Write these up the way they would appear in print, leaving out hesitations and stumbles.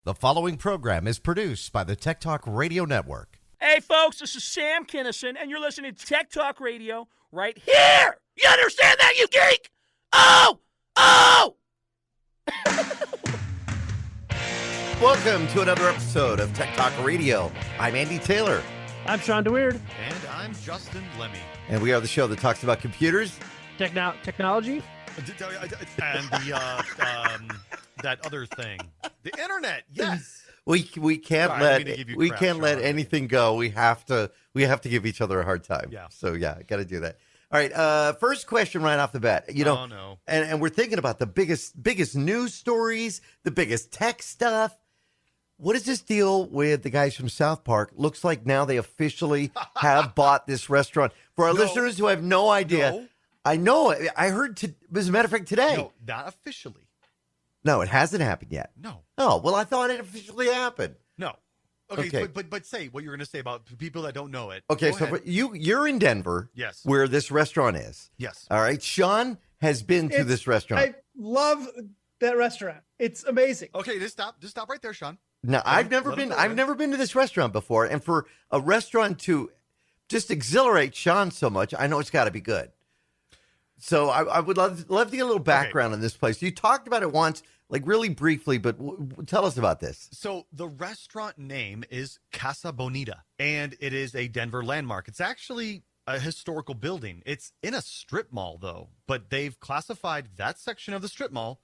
The following program is produced by the Tech Talk Radio Network. Hey, folks, this is Sam Kinison, and you're listening to Tech Talk Radio right here. You understand that, you geek? Oh! Welcome to another episode of Tech Talk Radio. I'm Andy Taylor. I'm Sean DeWeird. And I'm Justin Lemmy. And we are the show that talks about computers. Technology. And that other thing. The internet, yes. We can't Sorry, let anything go. We have to give each other a hard time. Yeah. So yeah, got to do that. All right. First question right off the bat. No. And we're thinking about the biggest news stories, the biggest tech stuff. What is this deal with the guys from South Park? Looks like now they officially have bought this restaurant. For our listeners who have no idea, No. I know. I heard, as a matter of fact, today. No, not officially. No, it hasn't happened yet. No. Oh, well, I thought it officially happened. No. Okay. Okay. But say what you're going to say about people that don't know it. Okay, Go so ahead. you're in Denver. Yes. Where this restaurant is. Yes. All right. Sean has been to this restaurant. I love that restaurant. It's amazing. Okay, just stop right there, Sean. Now, I've never been to this restaurant before, and for a restaurant to just exhilarate Sean so much, I know it's got to be good. So I would love to get a little background on this place. You talked about it once, like really briefly, but tell us about this. So the restaurant name is Casa Bonita, and it is a Denver landmark. It's actually a historical building. It's in a strip mall, though, but they've classified that section of the strip mall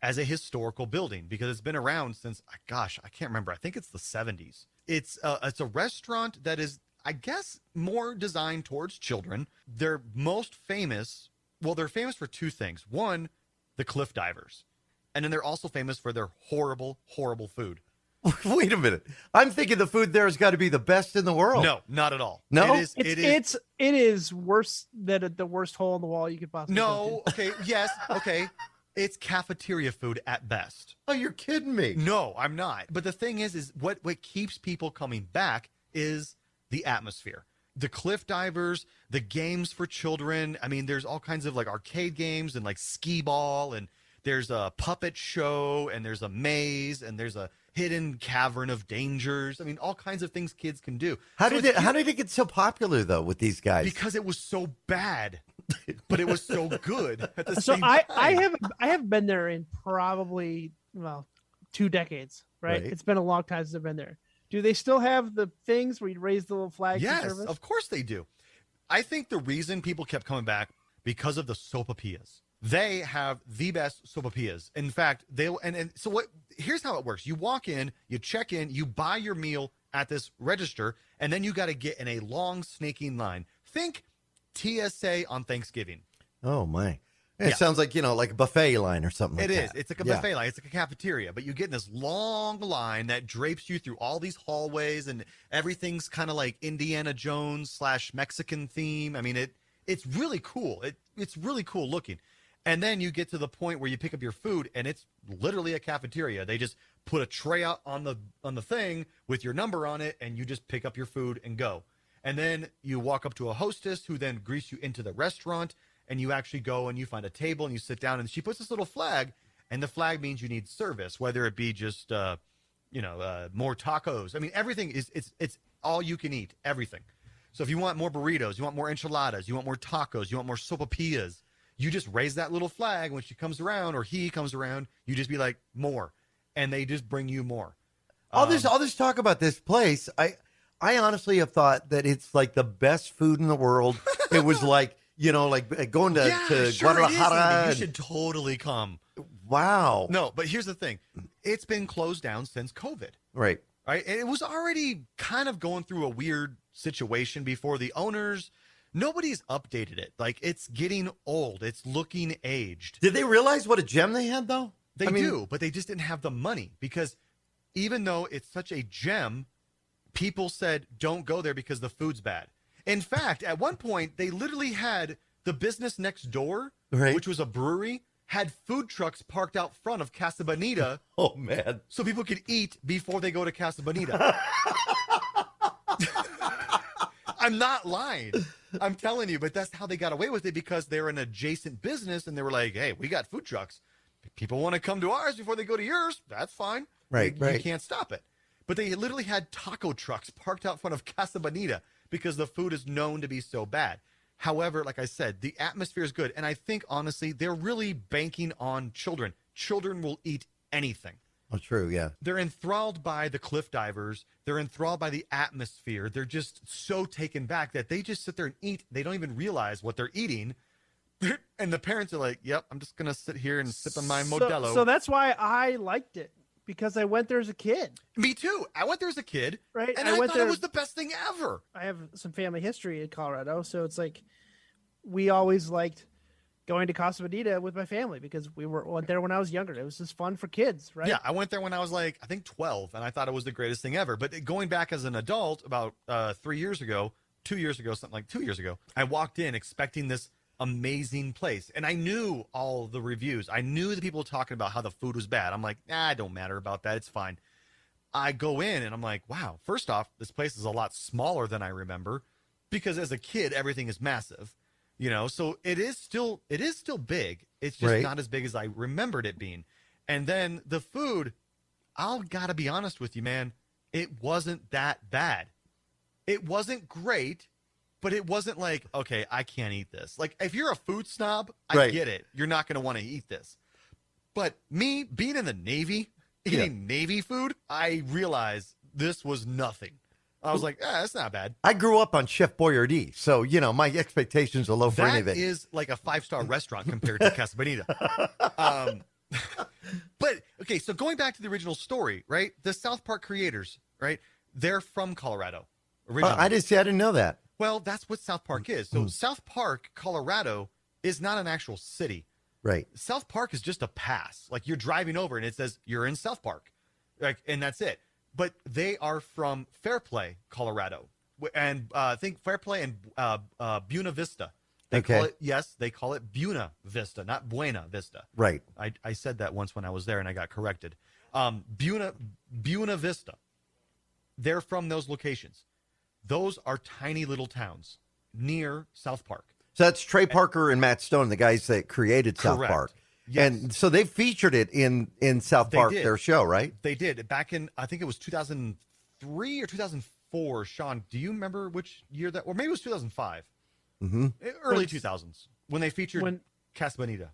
as a historical building because it's been around since, gosh, I can't remember. I think it's the 70s. It's a restaurant that is, I guess, more designed towards children. They're most famous. Well, they're famous for two things. One, the cliff divers. And then they're also famous for their horrible, horrible food. Wait a minute. I'm thinking the food there has got to be the best in the world. No, not at all. No? It is worse than the worst hole in the wall you could possibly No, okay, yes, okay. It's cafeteria food at best. Oh, you're kidding me. No, I'm not. But the thing is what keeps people coming back is the atmosphere. The cliff divers, the games for children. I mean, there's all kinds of like arcade games and like skee ball, and there's a puppet show, and there's a maze, and there's a hidden cavern of dangers. I mean, all kinds of things kids can do. How did it get so popular though with these guys? Because it was so bad, but it was so good at the So same time. I haven't been there in probably 2 decades. Right? Right. It's been a long time since I've been there. Do they still have the things where you raise the little flags? Yes, in service? of course they do. I think the reason people kept coming back because of the sopapillas. They have the best sopapillas. In fact, here's how it works. You walk in, you check in, you buy your meal at this register, and then you got to get in a long snaking line. Think TSA on Thanksgiving. Oh my. It Yeah. sounds like, like a buffet line or something like It that. is. It's like a buffet line. It's like a cafeteria, but you get in this long line that drapes you through all these hallways, and everything's kind of like Indiana Jones / Mexican theme. I mean, it's really cool. It's really cool looking. And then you get to the point where you pick up your food, and it's literally a cafeteria. They just put a tray out on the thing with your number on it, and you just pick up your food and go. And then you walk up to a hostess who then greets you into the restaurant, and you actually go and you find a table and you sit down, and she puts this little flag, and the flag means you need service, whether it be just more tacos. I mean, everything it's all you can eat, everything. So if you want more burritos, you want more enchiladas, you want more tacos, you want more sopapillas, you just raise that little flag when she comes around or he comes around. You just be like, more, and they just bring you more. All this talk about this place, I honestly have thought that it's like the best food in the world. It was like, like going to Guadalajara. You should totally come. Wow. No, but here's the thing. It's been closed down since COVID. Right. Right? And it was already kind of going through a weird situation before. The owners, nobody's updated it. Like, it's getting old. It's looking aged. Did they realize what a gem they had, though? They do, but they just didn't have the money because even though it's such a gem, people said, don't go there because the food's bad. In fact, at one point, they literally had the business next door, Right. which was a brewery, had food trucks parked out front of Casa Bonita. Oh, man. So people could eat before they go to Casa Bonita. I'm not lying. I'm telling you, but that's how they got away with it because they're an adjacent business and they were like, hey, we got food trucks. People want to come to ours before they go to yours. That's fine. Right, You right. can't stop it. But they literally had taco trucks parked out front of Casa Bonita because the food is known to be so bad. However, like I said, the atmosphere is good. And I think, honestly, they're really banking on children. Children will eat anything. Oh, true. Yeah. They're enthralled by the cliff divers. They're enthralled by the atmosphere. They're just so taken back that they just sit there and eat. They don't even realize what they're eating. And the parents are like, yep, I'm just going to sit here and sip on my Modelo. So that's why I liked it, because I went there as a kid. Me too. I went there as a kid. Right. And I I went thought there. it was the best thing ever. I have some family history in Colorado, so it's like we always liked going to Casa Bonita with my family because went there when I was younger. It was just fun for kids, right? Yeah, I went there when I was like, I think 12, and I thought it was the greatest thing ever. But going back as an adult about 2 years ago, I walked in expecting this amazing place. And I knew all the reviews. I knew the people talking about how the food was bad. I'm like, it don't matter about that. It's fine. I go in and I'm like, wow, first off, this place is a lot smaller than I remember because as a kid, everything is massive. So it is still big. It's just Right. not as big as I remembered it being. And then the food, I'll gotta be honest with you, man, it wasn't that bad. It wasn't great, but it wasn't like, okay, I can't eat this. Like if you're a food snob, I Right. get it. You're not gonna want to eat this. But me being in the Navy, eating Navy food, I realized this was nothing. I was like, that's not bad. I grew up on Chef Boyardee, so my expectations are low for That anything. is like a 5-star restaurant compared to Casa Bonita. But okay, so going back to the original story, right? The South Park creators, right? They're from Colorado originally. I didn't know that. Well, that's what South Park is. So South Park, Colorado, is not an actual city. Right. South Park is just a pass. Like you're driving over and it says you're in South Park, and that's it. But they are from Fairplay, Colorado, and I think Fairplay and Buena Vista. They call it Buena Vista, not Buena Vista. Right. I said that once when I was there and I got corrected. Buena Vista. They're from those locations. Those are tiny little towns near South Park. So that's Trey Parker and Matt Stone, the guys that created South Correct. Park. Yes. And so they featured it in South They Park, did. their show, right? They did back in, I think it was 2003 or 2004. Sean, do you remember which year that, or maybe it was 2005, early 2000s when they featured Casa Bonita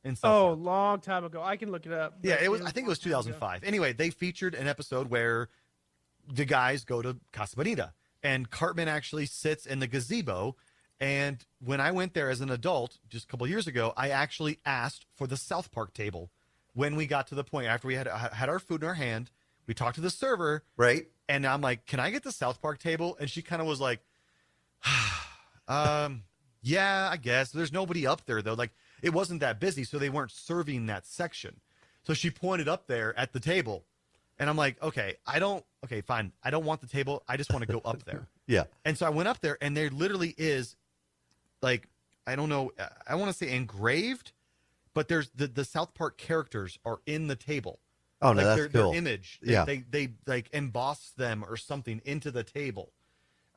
in South Park. Long time ago. I can look it up. Yeah, it was. I think it was 2005. Anyway, they featured an episode where the guys go to Casa Bonita, and Cartman actually sits in the gazebo. And when I went there as an adult just a couple of years ago, I actually asked for the South Park table. When we got to the point after we had our food in our hand, we talked to the server, Right. and I'm like, "Can I get the South Park table?" And she kind of was like, "Yeah, I guess." There's nobody up there though. Like it wasn't that busy, so they weren't serving that section. So she pointed up there at the table, and I'm like, "Okay, fine. I don't want the table. I just want to go up there." Yeah. And so I went up there, and there literally is, like, I don't know, I want to say engraved, but there's the South Park characters are in the table. Oh, no, like that's cool. Their image. Yeah. They like emboss them or something into the table.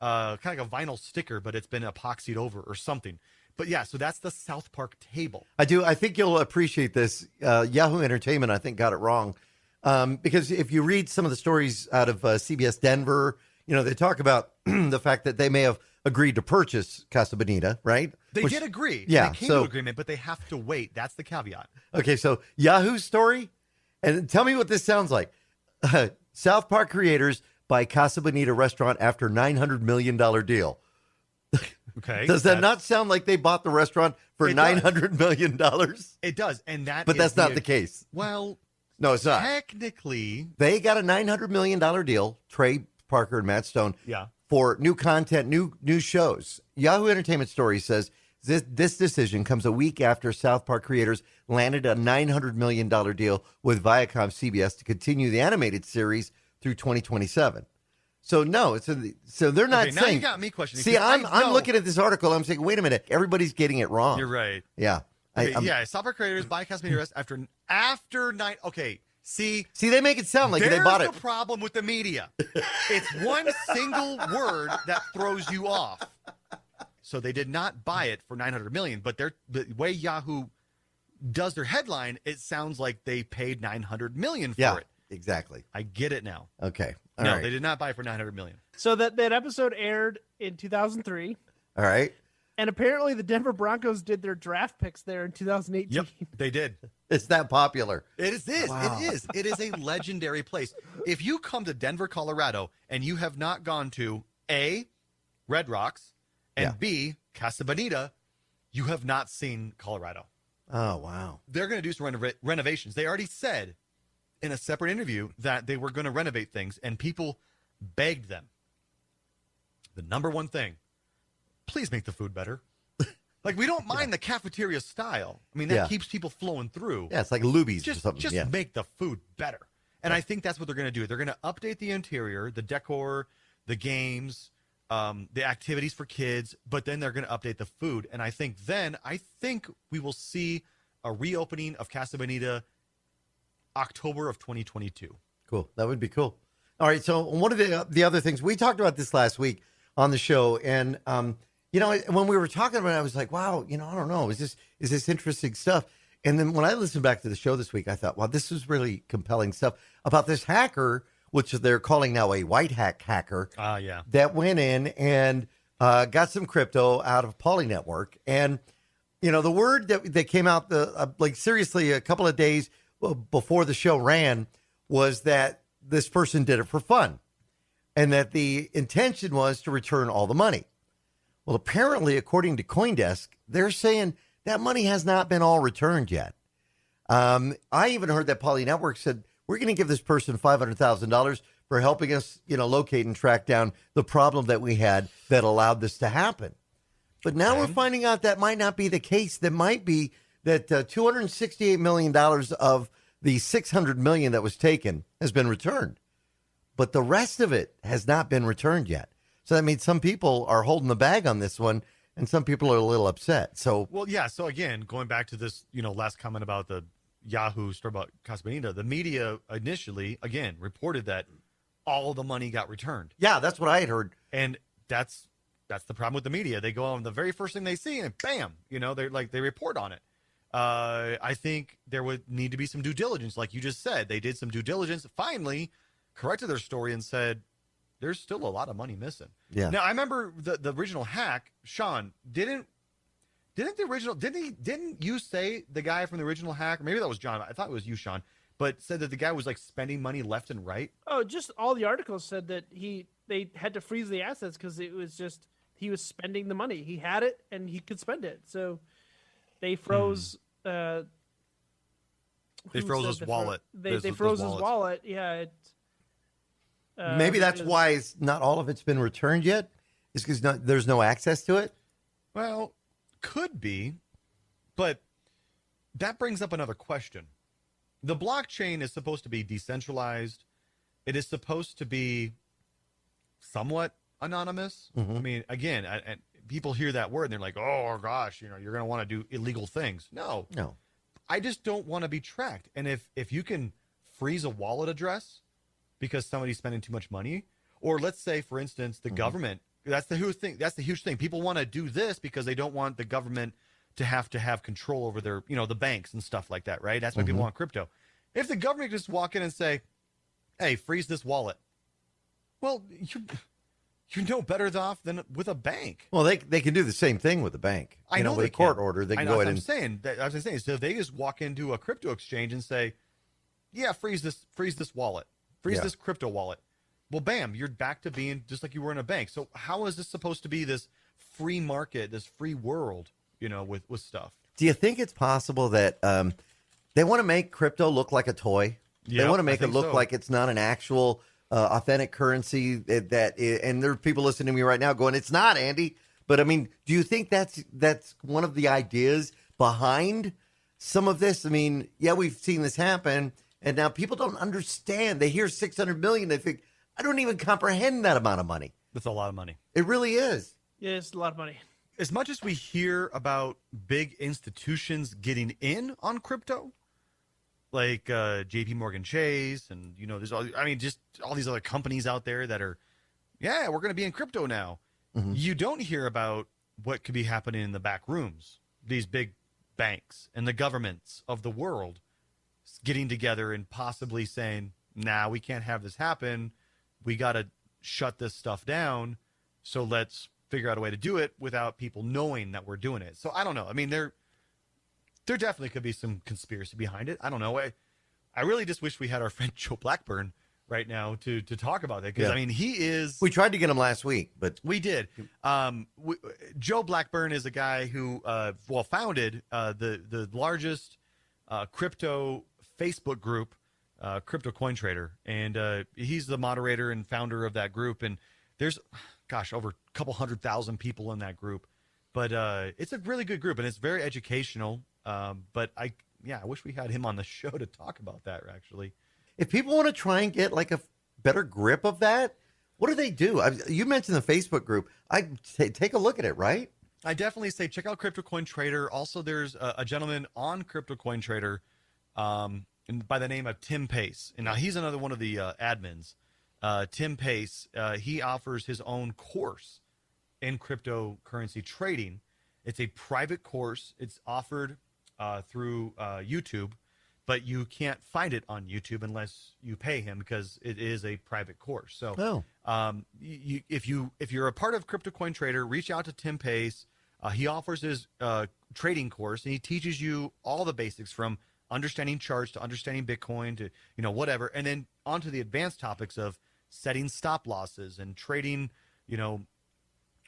Kind of like a vinyl sticker, but it's been epoxied over or something. But yeah, so that's the South Park table. I do. I think you'll appreciate this. Yahoo Entertainment, I think, got it wrong. Because if you read some of the stories out of CBS Denver, they talk about the fact that they may have agreed to purchase Casa Bonita, right? They did agree. Yeah. They came to an agreement, but they have to wait. That's the caveat. Okay, so Yahoo's story, and tell me what this sounds like. South Park creators buy Casa Bonita restaurant after $900 million deal. Okay. Does that not sound like they bought the restaurant for $900 million? It does. And But that's not the case. Well, No, it's not. technically, They got a $900 million deal, Trey Parker and Matt Stone, yeah. for new content, new shows. Yahoo Entertainment Story says this decision comes a week after South Park creators landed a $900 million deal with Viacom CBS to continue the animated series through 2027. So no, so they're not Okay, now saying. you got me questioning. See, 'cause I'm know- looking at this article. I'm saying, wait a minute, everybody's getting it wrong. You're right. Yeah. Okay, I'm- yeah, South Park creators buy Casa Bonita Rest after nine. Okay, see, See, they make it sound like there's they bought it. the problem with the media. It's one single word that throws you off. So they did not buy it for $900 million, but the way Yahoo does their headline, it sounds like they paid $900 million for it. exactly. I get it now. Okay. All No, right. they did not buy for $900 million. So that episode aired in 2003, All right. and apparently the Denver Broncos did their draft picks there in 2018. Yep, they did. It's that popular. It is. Wow. It is. It is a legendary place. If you come to Denver, Colorado, and you have not gone to A, Red Rocks, and Yeah. B, Casa Bonita, you have not seen Colorado. Oh, wow. They're going to do some renovations. They already said in a separate interview that they were going to renovate things, and people begged them. The number one thing, please make the food better. Like, we don't mind the cafeteria style. I mean, that Yeah. keeps people flowing through. Yeah, it's like Luby's or Just something. Yeah. make the food better. And I think that's what they're going to do. They're going to update the interior, the decor, the games, the activities for kids, but then they're going to update the food. And I think we will see a reopening of Casa Bonita October of 2022. Cool. That would be cool. All right. So one of the other things, we talked about this last week on the show, and when we were talking about it, I was like, wow, I don't know. Is this interesting stuff? And then when I listened back to the show this week, I thought, wow, this is really compelling stuff about this hacker, which they're calling now a white hat hacker. Yeah. That went in and got some crypto out of Poly Network. And, the word that came out, seriously, a couple of days before the show ran was that this person did it for fun and that the intention was to return all the money. Well, apparently, according to CoinDesk, they're saying that money has not been all returned yet. I even heard that Poly Network said, we're going to give this person $500,000 for helping us, locate and track down the problem that we had that allowed this to happen. But now we're finding out that might not be the case. That might be that $268 million of the $600 million that was taken has been returned. But the rest of it has not been returned yet. So that means some people are holding the bag on this one, and some people are a little upset. So, Well, yeah. So again, going back to this, last comment about the Yahoo story about Casa Bonita, the media initially, again, reported that all the money got returned. yeah, that's what I had heard. And that's the problem with the media. They go on the very first thing they see and bam, they report on it. I think there would need to be some due diligence. Like you just said, they did some due diligence, finally corrected their story and said, there's still a lot of money missing. Yeah. Now I remember the original hack, Shawn, didn't you say the guy from the original hack, or maybe that was John, I thought it was you, Shawn, but said that the guy was like spending money left and right? Oh, just all the articles said that they had to freeze the assets because it was just he was spending the money. He had it and he could spend it, so they froze. They froze his wallet. They froze his wallet. Yeah. Maybe that's why it's not all of it's been returned yet. Is because there's no access to it. Well, could be, but that brings up another question. The blockchain is supposed to be decentralized. It is supposed to be somewhat anonymous. Mhm. I mean, again, and people hear that word and they're like, oh, gosh, you're going to want to do illegal things. No. I just don't want to be tracked. And if you can freeze a wallet address because somebody's spending too much money, or let's say, for instance, the government, that's the huge thing. People want to do this because they don't want the government to have control over their, the banks and stuff like that, right? That's why people want crypto. If the government could just walk in and say, hey, freeze this wallet, well, you're no better off than with a bank. Well, they can do the same thing with a bank. I know with they a court can. order, they I can know, go ahead that's and. what I'm saying. So if they just walk into a crypto exchange and say, yeah, freeze this wallet, freeze this crypto wallet. Well, bam, you're back to being just like you were in a bank. So how is this supposed to be this free market, this free world, with stuff? Do you think it's possible that they want to make crypto look like a toy? They want to make it look like it's not an actual authentic currency and there are people listening to me right now going, it's not, Andy. But I mean, do you think that's one of the ideas behind some of this? I mean, yeah, we've seen this happen, and now people don't understand. They hear 600 million, they think, I don't even comprehend that amount of money. That's a lot of money. It really is. Yeah, it's a lot of money. As much as we hear about big institutions getting in on crypto, like JP Morgan Chase, and there's just all these other companies out there that are, we're going to be in crypto now. Mm-hmm. You don't hear about what could be happening in the back rooms. These big banks and the governments of the world getting together and possibly saying, nah, we can't have this happen. We got to shut this stuff down. So let's figure out a way to do it without people knowing that we're doing it. So I don't know. I mean, there definitely could be some conspiracy behind it. I don't know. I really just wish we had our friend Joe Blackburn right now to talk about it, because I mean, he is. We tried to get him last week, but we did. Joe Blackburn is a guy who founded the largest crypto Facebook group, Crypto Coin Trader, and he's the moderator and founder of that group. And there's, over a couple 100,000 people in that group, but it's a really good group and it's very educational. But I wish we had him on the show to talk about that. Actually, if people want to try and get like a better grip of that, what do they do? You mentioned the Facebook group. Take a look at it, right? I definitely say check out Crypto Coin Trader. Also, there's a gentleman on Crypto Coin Trader by the name of Tim Pace. And now he's another one of the admins. Tim Pace, he offers his own course in cryptocurrency trading. It's a private course. It's offered through YouTube, but you can't find it on YouTube unless you pay him, because it is a private course. So if you're a part of Crypto Coin Trader, reach out to Tim Pace. He offers his trading course, and he teaches you all the basics from understanding charts to understanding Bitcoin to whatever, and then onto the advanced topics of setting stop losses and trading,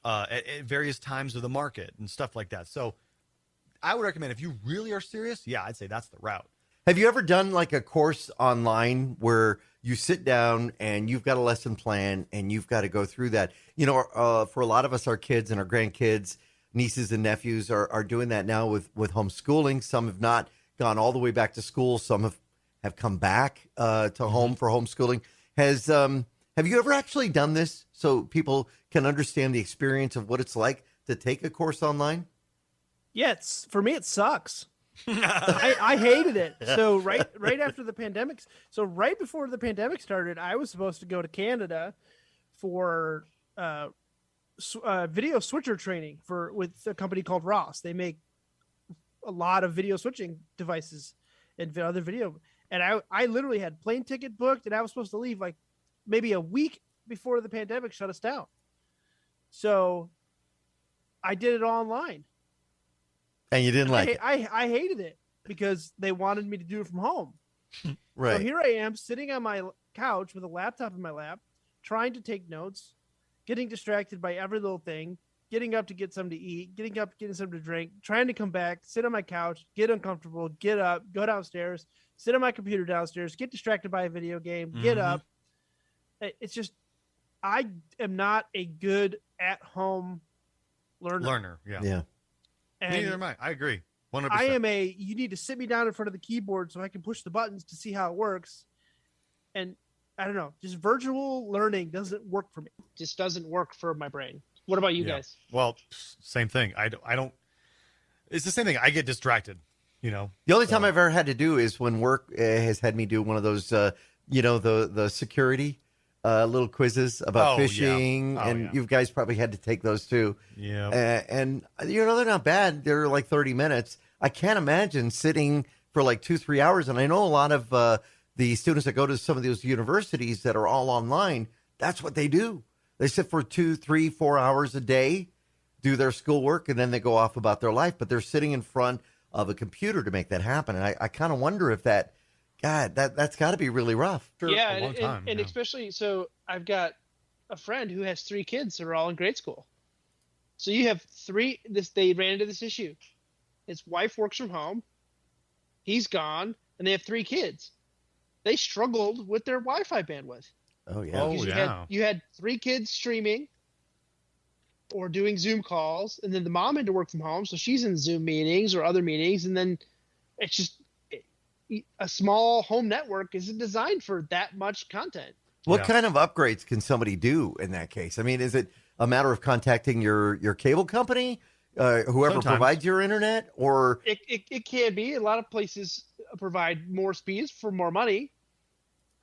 at various times of the market and stuff like that. So I would recommend, if you really are serious, I'd say that's the route. Have you ever done like a course online where you sit down and you've got a lesson plan and you've got to go through that? For a lot of us, our kids and our grandkids, nieces and nephews are doing that now with homeschooling. Some have not gone all the way back to school. Some have come back to home for homeschooling. Have you ever actually done this so people can understand the experience of what it's like to take a course online? Yeah, for me, it sucks. I hated it. So right after the pandemic, right before the pandemic started, I was supposed to go to Canada for video switcher training with a company called Ross. They make a lot of video switching devices and other video. And I literally had plane ticket booked, and I was supposed to leave like maybe a week before the pandemic shut us down. So I did it online. And you didn't like it? I hated it because they wanted me to do it from home. Right. So here I am sitting on my couch with a laptop in my lap, trying to take notes, getting distracted by every little thing, getting up to get something to eat, getting something to drink, trying to come back, sit on my couch, get uncomfortable, get up, go downstairs, sit on my computer downstairs, get distracted by a video game, get up. It's just, I am not a good at-home learner. Yeah. And neither am I. I agree. 100%. You need to sit me down in front of the keyboard so I can push the buttons to see how it works. And I don't know, just virtual learning doesn't work for me. Just doesn't work for my brain. What about you guys? Well, same thing. I don't, it's the same thing. I get distracted, The only time I've ever had to do is when work has had me do one of those, the security little quizzes about fishing, you guys probably had to take those too. Yeah. And they're not bad. They're like 30 minutes. I can't imagine sitting for like 2-3 hours. And I know a lot of the students that go to some of those universities that are all online, that's what they do. They sit for 2, 3, 4 hours a day, do their schoolwork, and then they go off about their life. But they're sitting in front of a computer to make that happen. And I kind of wonder if that's got to be really rough. Yeah, a long time, and especially, so I've got a friend who has 3 kids that are all in grade school. So you have 3. They ran into this issue. His wife works from home. He's gone, and they have 3 kids. They struggled with their Wi-Fi bandwidth. Oh yeah. You had 3 kids streaming or doing Zoom calls, and then the mom had to work from home, so she's in Zoom meetings or other meetings, and then it's just a small home network isn't designed for that much content. What kind of upgrades can somebody do in that case? I mean, is it a matter of contacting your cable company, whoever provides your internet, or it can be. A lot of places provide more speeds for more money,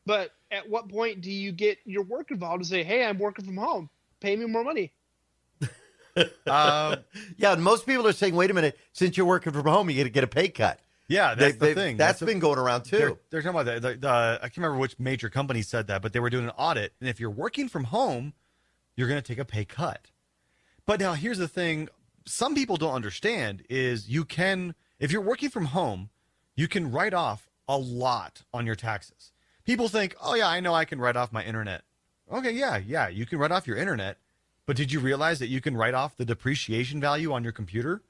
but at what point do you get your work involved and say, "Hey, I'm working from home, pay me more money"? And most people are saying, "Wait a minute, since you're working from home, you got to get a pay cut." Yeah, that's the thing. That's been going around too. They're talking about that. I can't remember which major company said that, but they were doing an audit. And if you're working from home, you're going to take a pay cut. But now here's the thing. Some people don't understand is if you're working from home, you can write off a lot on your taxes. People think, oh yeah, I know I can write off my internet. Okay, yeah, you can write off your internet. But did you realize that you can write off the depreciation value on your computer,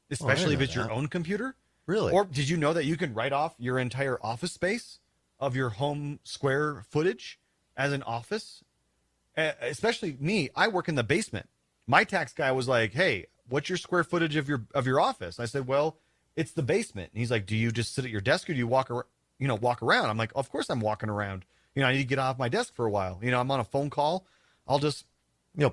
especially if it's your own computer? Really? Or did you know that you can write off your entire office space of your home square footage as an office? Especially me, I work in the basement. My tax guy was like, "Hey, what's your square footage of your office?" I said, "Well, it's the basement." And he's like, "Do you just sit at your desk or do you walk around?" I'm like, "Of course I'm walking around. I need to get off my desk for a while. I'm on a phone call. I'll just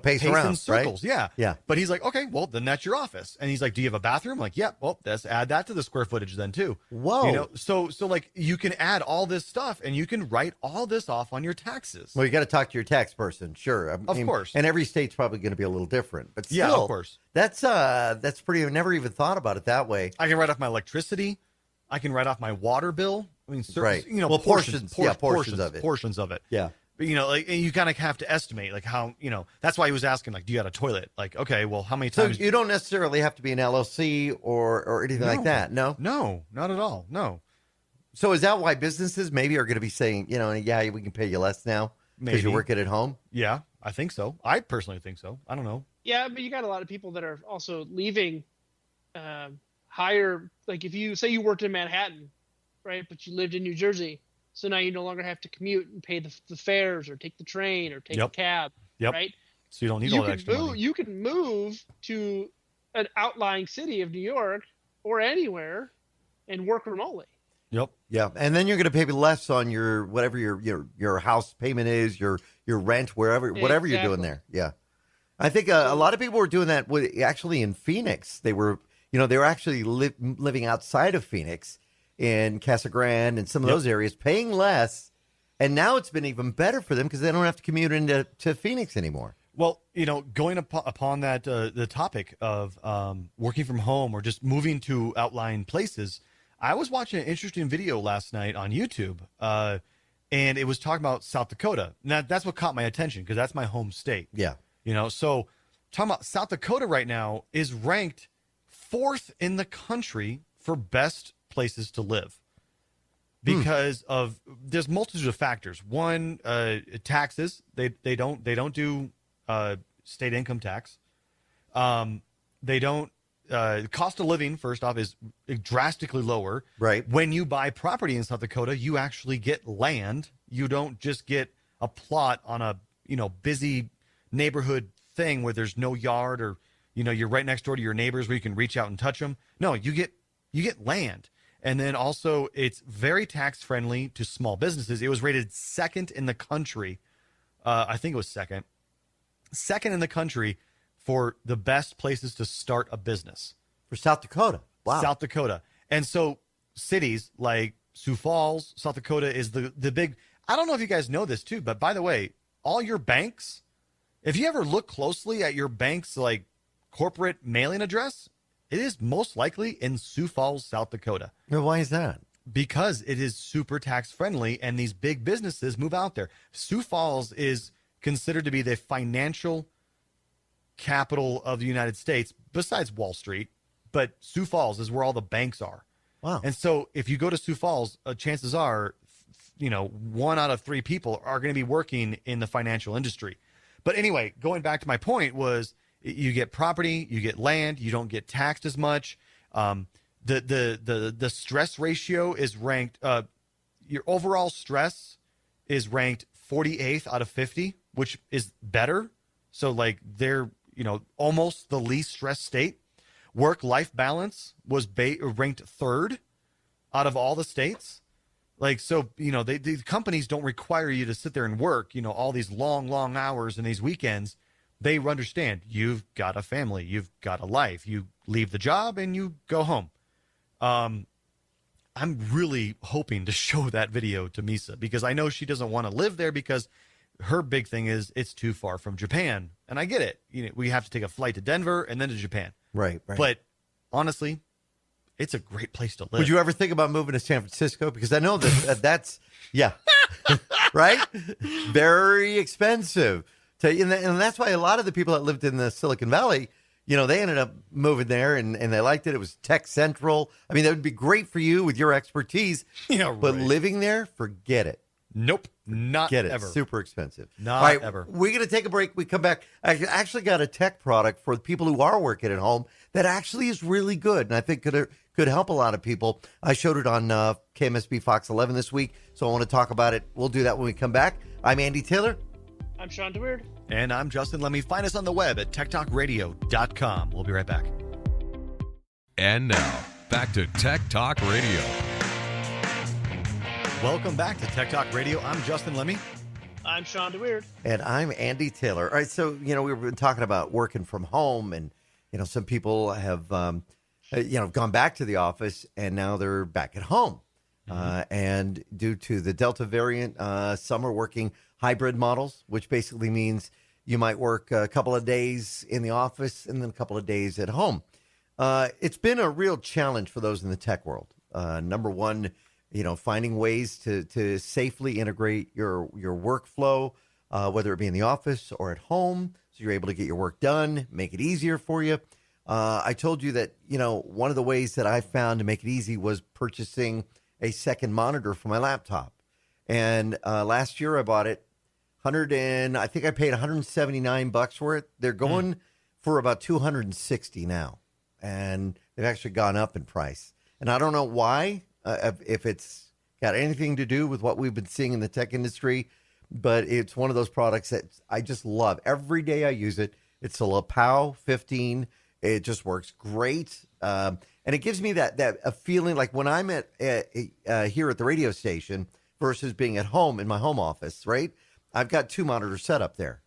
pace around in circles." right? Yeah. But he's like, "Okay, well, then that's your office." And he's like, "Do you have a bathroom?" I'm like, "Yeah, well, let's add that to the square footage then too." Whoa. So like you can add all this stuff and you can write all this off on your taxes. Well, you got to talk to your tax person, sure. Of course. And every state's probably going to be a little different, but still, Yeah, of course. That's pretty. I've never even thought about it that way. I can write off my electricity. I can write off my water bill. I mean, Right. Well, portions of it. Portions of it. Yeah. But, like you kind of have to estimate, like how, that's why he was asking, like, do you have a toilet? Like, okay, well, how many So times? you don't necessarily have to be an LLC or anything like that. No. No, not at all. No. So is that why businesses maybe are going to be saying, yeah, we can pay you less now because you're Maybe. working at home? Yeah, I think so. I personally think so. I don't know. Yeah, but you got a lot of people that are also leaving higher. Like if you say you worked in Manhattan, right, but you lived in New Jersey, so now you no longer have to commute and pay the fares or take the train or take a cab, right? So you don't need all that extra money. You can move to an outlying city of New York or anywhere and work remotely. Yep. Yeah, and then you're going to pay less on your whatever your house payment is, your rent, whatever you're doing there. Yeah, I think a lot of people were doing that actually in Phoenix. They were actually living outside of Phoenix in Casa Grande and some of those areas, paying less, and now it's been even better for them because they don't have to commute into Phoenix anymore. Well, going upon that the topic of working from home or just moving to outlying places. I was watching an interesting video last night on YouTube, and it was talking about South Dakota. Now, that's what caught my attention because that's my home state. Yeah. So talking about South Dakota right now is ranked 4th in the country for best places to live because of there's multitude of factors. One, taxes. They don't do state income tax. They don't. The cost of living, first off, is drastically lower. Right. When you buy property in South Dakota, you actually get land. You don't just get a plot on a busy neighborhood thing where there's no yard or you're right next door to your neighbors where you can reach out and touch them. No, you get land. And then also it's very tax friendly to small businesses. It was rated 2nd in the country. I think it was second in the country for the best places to start a business. For South Dakota. Wow. South Dakota. And so cities like Sioux Falls, South Dakota is the big, I don't know if you guys know this too, but by the way, all your banks, if you ever look closely at your bank's like corporate mailing address, it is most likely in Sioux Falls, South Dakota. Well, why is that? Because it is super tax friendly and these big businesses move out there. Sioux Falls is considered to be the financial capital of the United States besides Wall Street, but Sioux Falls is where all the banks are. Wow. And so if you go to Sioux Falls, chances are, 1 out of 3 people are going to be working in the financial industry. But anyway, going back to my point was you get property, you get land, you don't get taxed as much. The stress ratio is ranked, your overall stress is ranked 48th out of 50, which is better. So like they're, almost the least stressed state. Work-life balance was ranked 3rd out of all the states. Like, so, the companies don't require you to sit there and work, all these long hours and these weekends. They understand you've got a family, you've got a life, you leave the job and you go home. I'm really hoping to show that video to Misa because I know she doesn't want to live there because her big thing is it's too far from Japan. And I get it. We have to take a flight to Denver and then to Japan. Right. But honestly, It's a great place to live. Would you ever think about moving to San Francisco? Because I know that's yeah, right. Very expensive. And that's why a lot of the people that lived in the Silicon Valley, they ended up moving there and they liked it. It was tech central. I mean, that would be great for you with your expertise. Yeah, but right. living there, forget it. Nope, not Get it. ever. Super expensive. Not All right, ever. We're going to take a break. We come back. I actually got a tech product for the people who are working at home that actually is really good, and I think could help a lot of people. I showed it on KMSB Fox 11 this week, so I want to talk about it. We'll do that when we come back. I'm Andy Taylor. I'm Shawn and Andy. And I'm Justin Lemmy. Find us on the web at techtalkradio.com. We'll be right back. And now, back to Tech Talk Radio. Welcome back to Tech Talk Radio. I'm Justin Lemmy. I'm Shawn and Andy. And I'm Andy Taylor. All right, so, we've been talking about working from home, and, some people have, gone back to the office, and now they're back at home. And due to the Delta variant, some are working hybrid models, which basically means you might work a couple of days in the office and then a couple of days at home. It's been a real challenge for those in the tech world. Number one, finding ways to safely integrate your workflow, whether it be in the office or at home, so you're able to get your work done, make it easier for you. I told you that, one of the ways that I found to make it easy was purchasing a second monitor for my laptop. And last year I bought it, I think I paid $179 for it. They're going for about $260 now, and they've actually gone up in price. And I don't know why, if it's got anything to do with what we've been seeing in the tech industry, but it's one of those products that I just love. Every day I use it. It's a LaPow 15. It just works great. And it gives me that a feeling like when I'm here at the radio station versus being at home in my home office, right? I've got two monitors set up there,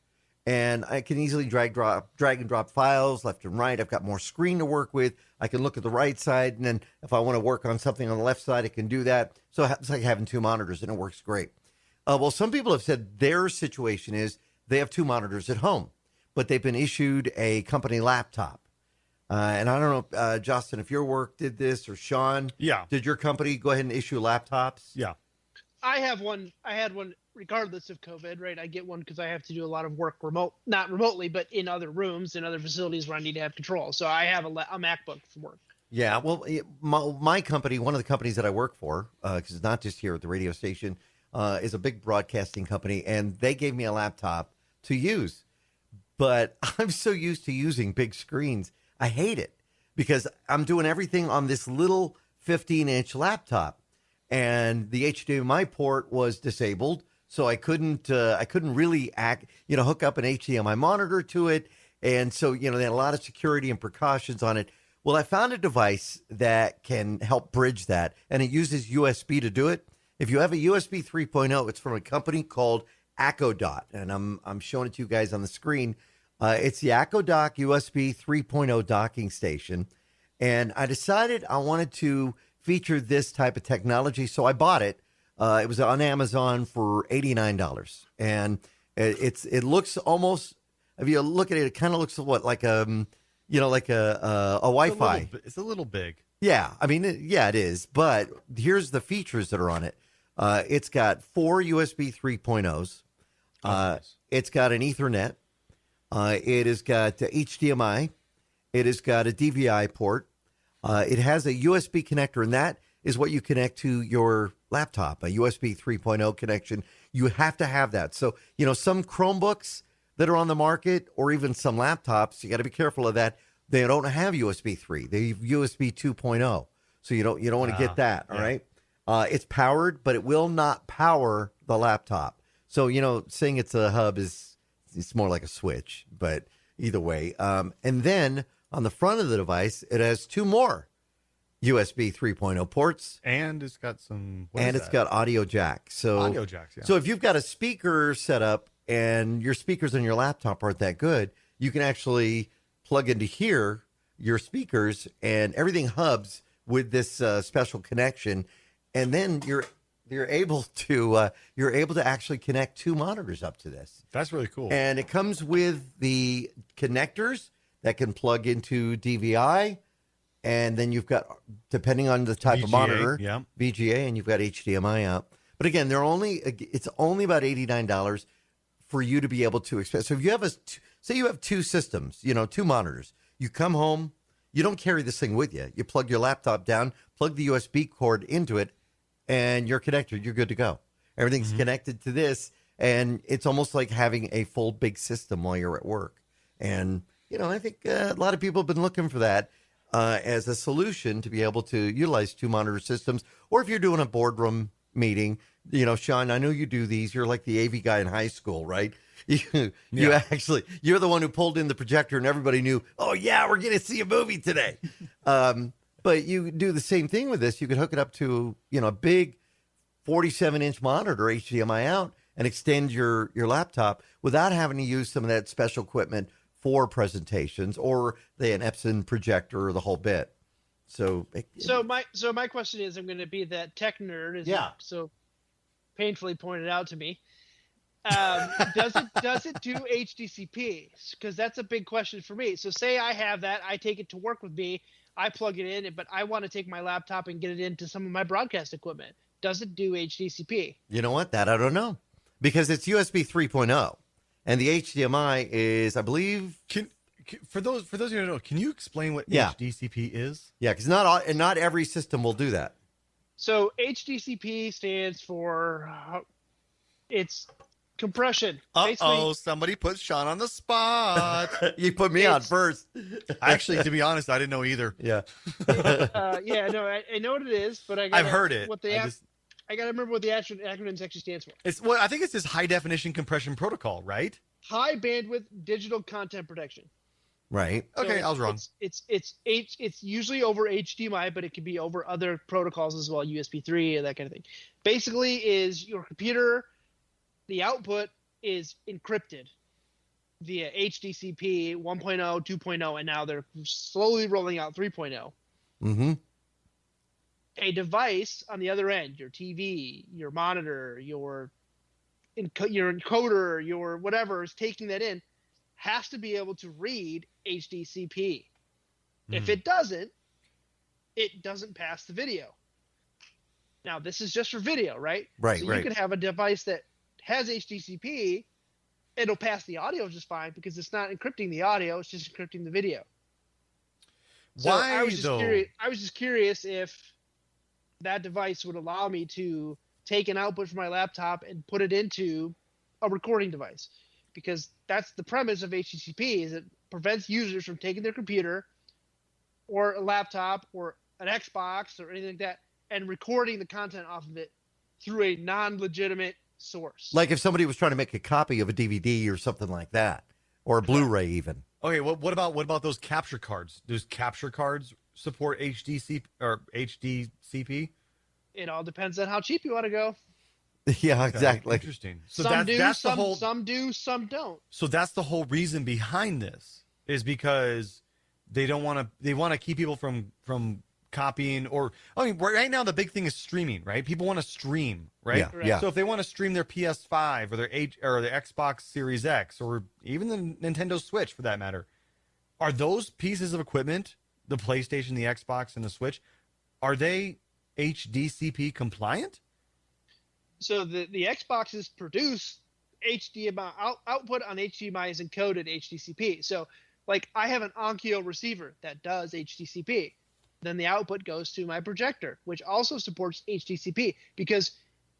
and I can easily drag and drop files left and right. I've got more screen to work with. I can look at the right side, and then if I want to work on something on the left side, I can do that. So it's like having two monitors, and it works great. Well, some people have said their situation is they have two monitors at home, but they've been issued a company laptop. And I don't know, Justin, if your work did this, or Shawn, did your company go ahead and issue laptops? Yeah. I have one. I had one regardless of COVID, right? I get one because I have to do a lot of work not remotely, but in other rooms, in other facilities where I need to have control. So I have a MacBook for work. Yeah, well, my company, one of the companies that I work for, because it's not just here at the radio station, is a big broadcasting company, and they gave me a laptop to use. But I'm so used to using big screens, I hate it because I'm doing everything on this little 15-inch laptop, and the HDMI port was disabled, so I couldn't really hook up an HDMI monitor to it, and so they had a lot of security and precautions on it. Well, I found a device that can help bridge that, and it uses USB to do it. If you have a USB 3.0, it's from a company called AccoDot, and I'm showing it to you guys on the screen. It's the AccoDot USB 3.0 docking station, and I decided I wanted to feature this type of technology, so I bought it. It was on Amazon for $89, and it looks almost, if you look at it, it kind of looks like a Wi-Fi. It's a little big. Yeah, I mean, it is. But here's the features that are on it. It's got 4 USB 3.0s. Nice. It's got an Ethernet. It has got HDMI. It has got a DVI port. It has a USB connector, and that is what you connect to your laptop, a USB 3.0 connection. You have to have that. So, some Chromebooks that are on the market, or even some laptops, you got to be careful of that. They don't have USB 3. They have USB 2.0. So you don't want to get that. All right. It's powered, but it will not power the laptop. So, saying it's a hub it's more like a switch, but either way. And then on the front of the device, it has 2 more USB 3.0 ports. And it's got some... it's got audio jack. So, audio jacks, yeah. So if you've got a speaker set up and your speakers on your laptop aren't that good, you can actually plug into here your speakers, and everything hubs with this special connection. And then you're able to actually connect 2 monitors up to this. That's really cool. And it comes with the connectors that can plug into DVI, and then you've got, depending on the type of VGA, monitor, yeah. VGA, and you've got HDMI out. But again, it's only about $89 for you to be able to expand. So if you have say you have two systems, two monitors, you come home, you don't carry this thing with you. You plug your laptop down, plug the USB cord into it, and you're connected. You're good to go. Everything's connected to this, and it's almost like having a full big system while you're at work. And, I think a lot of people have been looking for that as a solution to be able to utilize two monitor systems. Or if you're doing a boardroom meeting, Shawn, I know you do these. You're like the AV guy in high school, right? You're the one who pulled in the projector and everybody knew, oh, yeah, we're going to see a movie today. But you do the same thing with this. You could hook it up to, a big 47-inch monitor, HDMI out, and extend your laptop without having to use some of that special equipment for presentations or an Epson projector or the whole bit. So my question is, I'm going to be that tech nerd, as you so painfully pointed out to me. Does it do HDCP? Because that's a big question for me. So say I have that, I take it to work with me, I plug it in, but I want to take my laptop and get it into some of my broadcast equipment. Does it do HDCP? You know what? That I don't know, because it's USB 3.0, and the HDMI is, I believe. For those who don't know, can you explain what HDCP is? Yeah, because not every system will do that. So HDCP stands for it's compression. Somebody put Shawn on the spot. You put me on first. Actually, to be honest, I didn't know either. Yeah. I know what it is, but I've heard it. I got to remember what the acronyms actually stands for. I think it's this high definition compression protocol, right? High bandwidth digital content protection. Right. Okay, I was wrong. It's usually over HDMI, but it can be over other protocols as well, USB 3 and that kind of thing. Basically, is your computer, the output is encrypted via HDCP 1.0, 2.0, and now they're slowly rolling out 3.0. Mm-hmm. A device on the other end, your TV, your monitor, your encoder, your whatever is taking that in, has to be able to read HDCP. If it doesn't pass the video. Now, this is just for video, right? Right, so right. You can have a device that has HDCP, it'll pass the audio just fine because it's not encrypting the audio, it's just encrypting the video. So Why, I was just curious if that device would allow me to take an output from my laptop and put it into a recording device, because that's the premise of HDCP, is it prevents users from taking their computer or a laptop or an Xbox or anything like that and recording the content off of it through a non-legitimate source. Like if somebody was trying to make a copy of a DVD or something like that, or a Blu-ray even. Okay, what about those capture cards? Does capture cards support HDCP or HDCP? It all depends on how cheap you want to go. Yeah, exactly. Interesting. So some do, that's some, the whole. some do, some don't. So that's the whole reason behind this, is because they want to keep people from copying, or right now the big thing is streaming, right? People want to stream, right? Yeah. So if they want to stream their PS5 or their Xbox Series X or even the Nintendo Switch for that matter, are those pieces of equipment, the PlayStation, the Xbox, and the Switch, are they HDCP compliant? So the Xboxes produce HDMI output on HDMI is encoded HDCP. So like I have an Onkyo receiver that does HDCP. Then the output goes to my projector, which also supports HDCP, because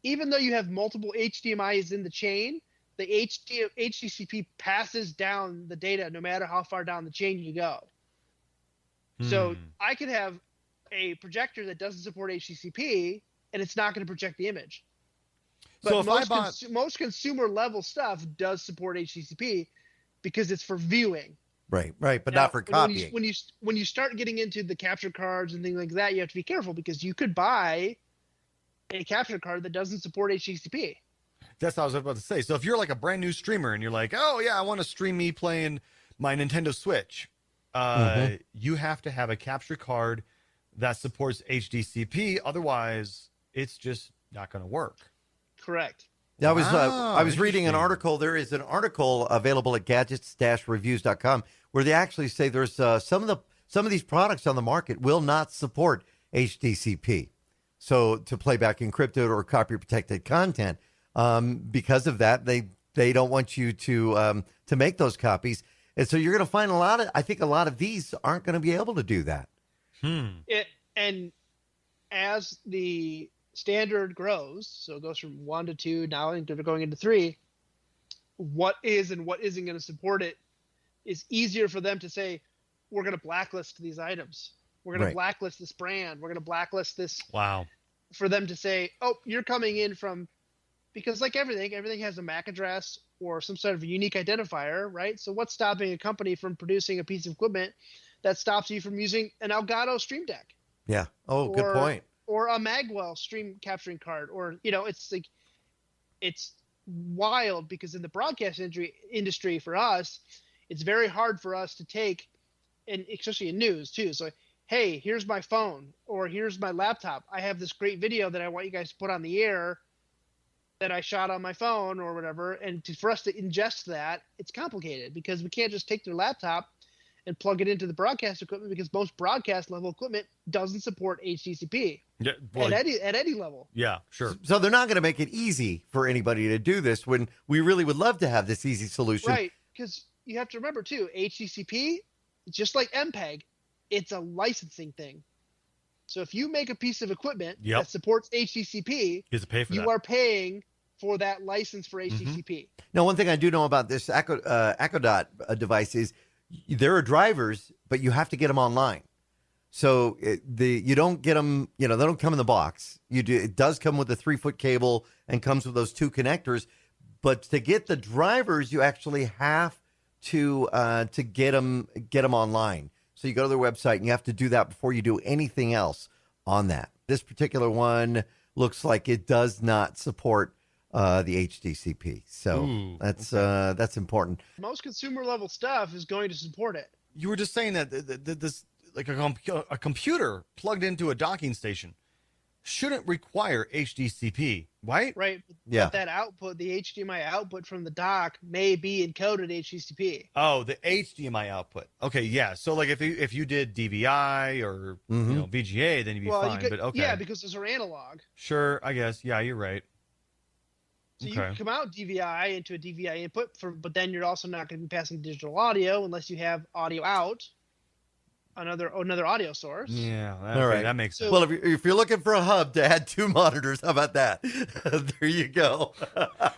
even though you have multiple HDMIs in the chain, the HDCP passes down the data no matter how far down the chain you go. So I could have a projector that doesn't support HDCP and it's not going to project the image. But so most consumer level stuff does support HDCP because it's for viewing. Right, but Now, not for copying. When you start getting into the capture cards and things like that, you have to be careful, because you could buy a capture card that doesn't support HDCP. That's what I was about to say. So if you're like a brand new streamer and you're like, oh yeah, I want to stream me playing my Nintendo Switch, you have to have a capture card that supports HDCP. Otherwise, it's just not going to work. Correct. I was reading an article. There is an article available at gadgets-reviews.com where they actually say there's some of some of these products on the market will not support HDCP. So to play back encrypted or copy protected content, because of that, they don't want you to make those copies. And so you're going to find I think a lot of these aren't going to be able to do that. And as the standard grows, so it goes from 1 to 2, now they're going into 3, what is and what isn't going to support it is easier for them to say, we're going to blacklist these items. We're going to blacklist this brand. We're going to blacklist this. Wow. For them to say, oh, you're coming in from, because like everything has a MAC address or some sort of a unique identifier, right? So what's stopping a company from producing a piece of equipment that stops you from using an Elgato Stream Deck? Yeah. Oh, good point. Or a Magwell stream capturing card, or, it's like, it's wild because in the broadcast industry for us, it's very hard for us to take, and especially in news too. So, hey, here's my phone or here's my laptop. I have this great video that I want you guys to put on the air that I shot on my phone or whatever. And for us to ingest that, it's complicated because we can't just take their laptop and plug it into the broadcast equipment because most broadcast level equipment doesn't support HDCP at any level. Yeah, sure. So they're not going to make it easy for anybody to do this when we really would love to have this easy solution. Right, because you have to remember too, HDCP, just like MPEG, it's a licensing thing. So if you make a piece of equipment that supports HDCP, you have to pay for that. You are paying for that license for HDCP. Mm-hmm. Now, one thing I do know about this Echo Dot device is there are drivers, but you have to get them online. So you don't get them, they don't come in the box. It does come with a 3-foot cable and comes with those 2 connectors. But to get the drivers, you actually have to get them online. So you go to their website and you have to do that before you do anything else on that. This particular one looks like it does not support the HDCP. So that's important. Most consumer level stuff is going to support it. You were just saying that this, like a computer plugged into a docking station, shouldn't require HDCP, right? Right. Yeah. But that output, the HDMI output from the dock, may be encoded HDCP. Oh, the HDMI output. Okay, yeah. So like if you did DVI or VGA, then you'd be fine. But okay. Yeah, because those are analog. Sure, I guess. Yeah, you're right. So you can come out DVI into a DVI input, but then you're also not going to be passing digital audio unless you have audio out, another audio source. Yeah, all right, that makes sense. Well, if you're looking for a hub to add 2 monitors, how about that? There you go.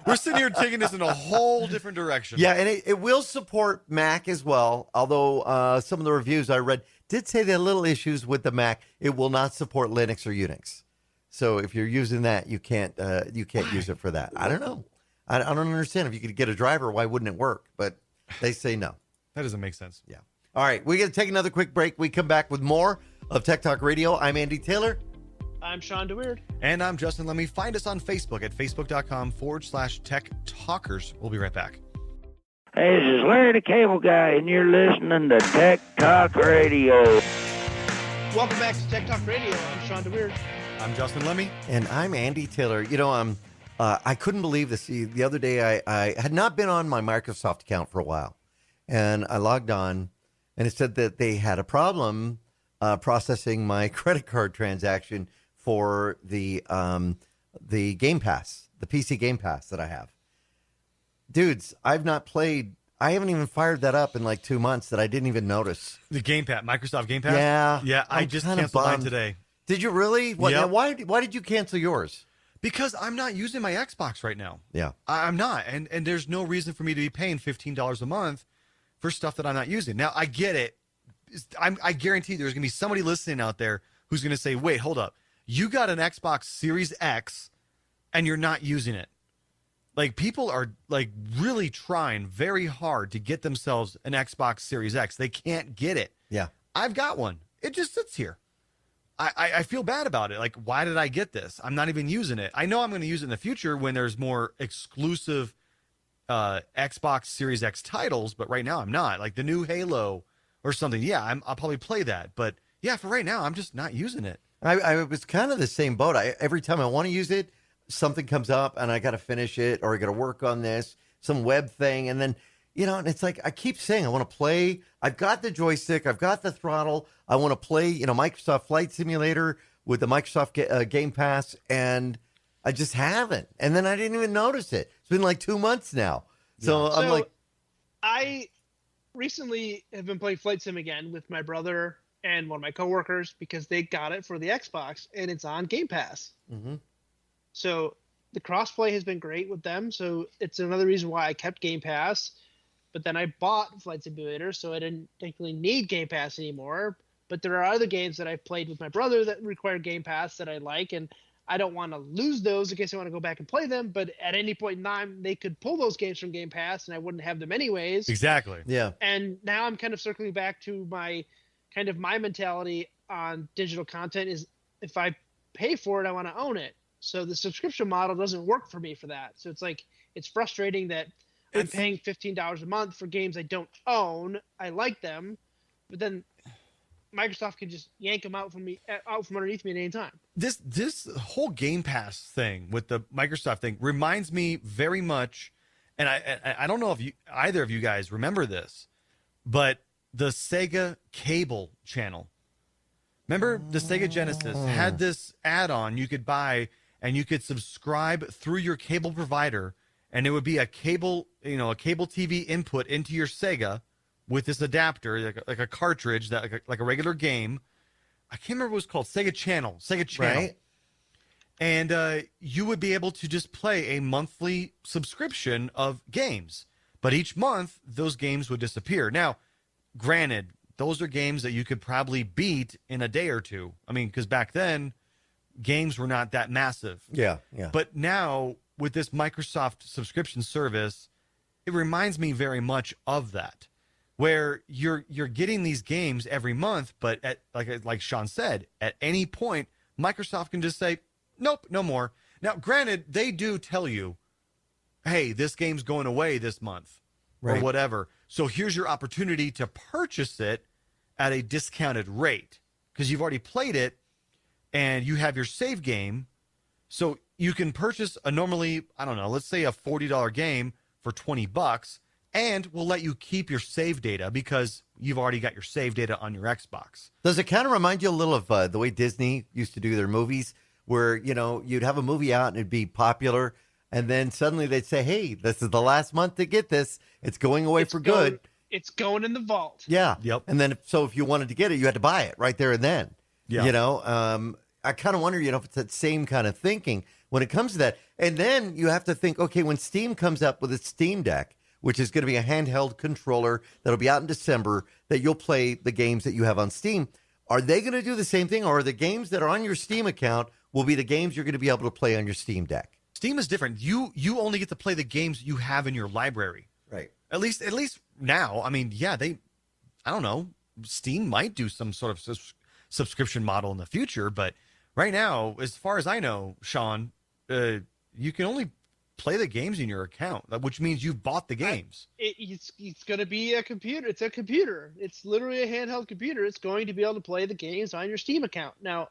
We're sitting here taking this in a whole different direction. Yeah, and it will support Mac as well, although some of the reviews I read did say there are little issues with the Mac. It will not support Linux or Unix. So if you're using that, you can't use it for that. I don't know. I don't understand. If you could get a driver, why wouldn't it work? But they say no. That doesn't make sense. Yeah. All right. We're going to take another quick break. We come back with more of Tech Talk Radio. I'm Andy Taylor. I'm Shawn DeWeird. And I'm Justin Lemmy. Find us on Facebook at facebook.com/Tech Talkers. We'll be right back. Hey, this is Larry the Cable Guy, and you're listening to Tech Talk Radio. Welcome back to Tech Talk Radio. I'm Shawn DeWeird. I'm Justin Lemmy. And I'm Andy Taylor. I couldn't believe this. The other day, I had not been on my Microsoft account for a while. And I logged on, and it said that they had a problem processing my credit card transaction for the Game Pass, the PC Game Pass that I have. Dudes, I haven't even fired that up in like 2 months that I didn't even notice. The Game Pass, Microsoft Game Pass? Yeah. Yeah, I just canceled mine today. Did you really? What, Yep. Now, why did you cancel yours? Because I'm not using my Xbox right now. Yeah. I'm not. And there's no reason for me to be paying $15 a month for stuff that I'm not using. Now, I get it. I guarantee there's going to be somebody listening out there who's going to say, wait, hold up. You got an Xbox Series X and you're not using it. Like, people are like really trying very hard to get themselves an Xbox Series X. They can't get it. Yeah. I've got one. It just sits here. I feel bad about it. Like, why did I get this? I'm not even using it. I know I'm going to use it in the future when there's more exclusive Xbox Series X titles, but right now I'm not. Like the new Halo or something. Yeah, I'll probably play that. But yeah, for right now, I'm just not using it. I was kind of the same boat. Every time I want to use it, something comes up and I got to finish it or I got to work on this, some web thing. And then, And it's like I keep saying I want to play. I've got the joystick. I've got the throttle. I want to play, Microsoft Flight Simulator with the Microsoft Game Pass, and I just haven't. And then I didn't even notice it. It's been like 2 months now. So I'm like, I recently have been playing Flight Sim again with my brother and one of my coworkers because they got it for the Xbox and it's on Game Pass. mm-hmm. So the crossplay has been great with them. So it's another reason why I kept Game Pass. But then I bought Flight Simulator, so I didn't technically need Game Pass anymore. But there are other games that I've played with my brother that require Game Pass that I like, and I don't want to lose those in case I want to go back and play them. But at any point in time, they could pull those games from Game Pass, and I wouldn't have them anyways. Exactly. Yeah. And now I'm kind of circling back to my mentality on digital content is if I pay for it, I want to own it. So the subscription model doesn't work for me for that. So it's like it's frustrating that I'm paying $15 a month for games I don't own. I like them, but then Microsoft can just yank them out from underneath me at any time. This whole Game Pass thing with the Microsoft thing reminds me very much, and I don't know if either of you guys remember this, but the Sega cable channel. Remember the Sega Genesis had this add-on you could buy, and you could subscribe through your cable provider, and it would be a cable TV input into your Sega with this adapter, like a cartridge, like a regular game. I can't remember what it was called. Sega Channel. Right. And you would be able to just play a monthly subscription of games. But each month, those games would disappear. Now, granted, those are games that you could probably beat in a day or two. I mean, because back then, games were not that massive. Yeah. But now, with this Microsoft subscription service, it reminds me very much of that, where you're getting these games every month, but at like Shawn said, at any point, Microsoft can just say, nope, no more. Now, granted, they do tell you, hey, this game's going away this month or whatever. So here's your opportunity to purchase it at a discounted rate because you've already played it and you have your save game. So you can purchase a normally, I don't know, let's say a $40 game for $20, and we'll let you keep your save data because you've already got your save data on your Xbox. Does it kind of remind you a little of the way Disney used to do their movies, where, you'd have a movie out and it'd be popular, and then suddenly they'd say, hey, this is the last month to get this. It's going away for good. It's going in the vault. Yeah. Yep. And then if you wanted to get it, you had to buy it right there and then. Yeah. I kind of wonder, if it's that same kind of thinking when it comes to that. And then you have to think, okay, when Steam comes up with its Steam Deck, which is going to be a handheld controller that'll be out in December, that you'll play the games that you have on Steam. Are they going to do the same thing, or are the games that are on your Steam account will be the games you're going to be able to play on your Steam Deck? Steam is different. You only get to play the games you have in your library. Right. At least now. I mean, yeah, I don't know. Steam might do some sort of subscription model in the future, but right now, as far as I know, Shawn, you can only play the games in your account, which means you've bought the games. It's going to be a computer. It's a computer. It's literally a handheld computer. It's going to be able to play the games on your Steam account. Now,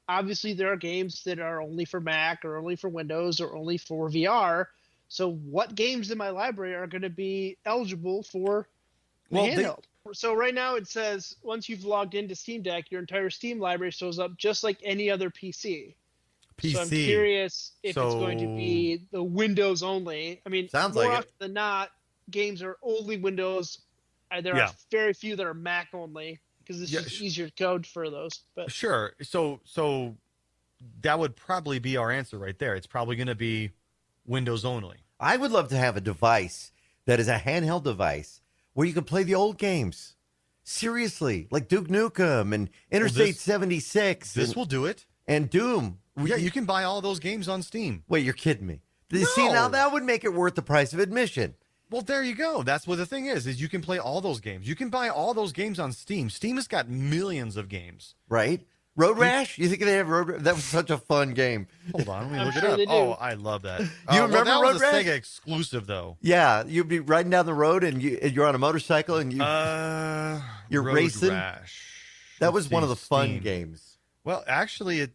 obviously, there are games that are only for Mac or only for Windows or only for VR. So what games in my library are going to be eligible for the handheld? So right now it says once you've logged into Steam Deck, your entire Steam library shows up just like any other PC. So I'm curious if it's going to be the Windows only. I mean, sounds more like often than not, games are only Windows. There are very few that are Mac only because it's just easier to code for those. But sure. So that would probably be our answer right there. It's probably going to be Windows only. I would love to have a device that is a handheld device where you can play the old games. Seriously, like Duke Nukem and Interstate 76. This will do it. And Doom. Yeah, you can buy all those games on Steam. Wait, you're kidding me. No. See, now that would make it worth the price of admission. Well, there you go. That's what the thing is you can play all those games. You can buy all those games on Steam. Steam has got millions of games. Right? Road Rash? You think they have Road Rash? That was such a fun game. Hold on, let me look sure it up. they do. Oh, I love that. You remember that Road was Rash? a Sega exclusive, though. Yeah, you'd be riding down the road and you're on a motorcycle and you're Road racing. Rash. That was one of the fun Steam. games. Well, actually, it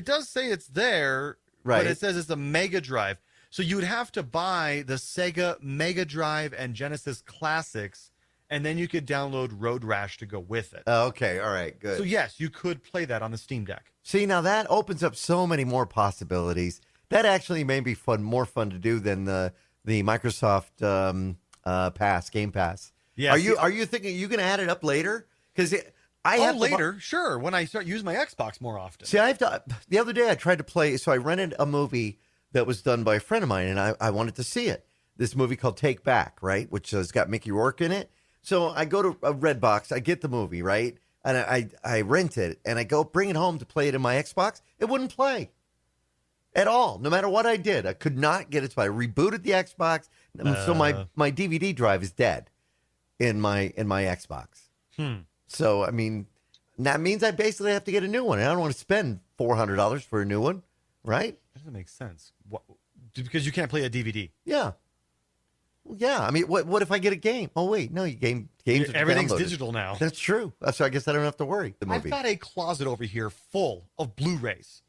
does say it's there, Right. but it says it's a Mega Drive. So you would have to buy the Sega Mega Drive and Genesis Classics, and then you could download Road Rash to go with it. Okay, all right, good. So yes, you could play that on the Steam Deck. See, now that opens up so many more possibilities. That actually may be more fun to do than the Microsoft Game Pass. Yeah, Are you thinking you going to add it up later? Because later, sure, when I start using my Xbox more often. See, the other day I tried to play, so I rented a movie that was done by a friend of mine, and I wanted to see it. This movie called Take Back, right, which has got Mickey Rourke in it. So I go to a Redbox, I get the movie, right, and I rent it, and I go bring it home to play it in my Xbox. It wouldn't play at all, no matter what I did. I could not get it to play. I rebooted the Xbox, so my DVD drive is dead in my Xbox. So, I mean, that means I basically have to get a new one. I don't want to spend $400 for a new one, right? That doesn't make sense. Because you can't play a DVD. Yeah. Well, yeah. I mean, what if I get a game? Oh, wait. No, games are Everything's downloaded. digital now. That's true. So I guess I don't have to worry. The movie. I've got a closet over here full of Blu-rays.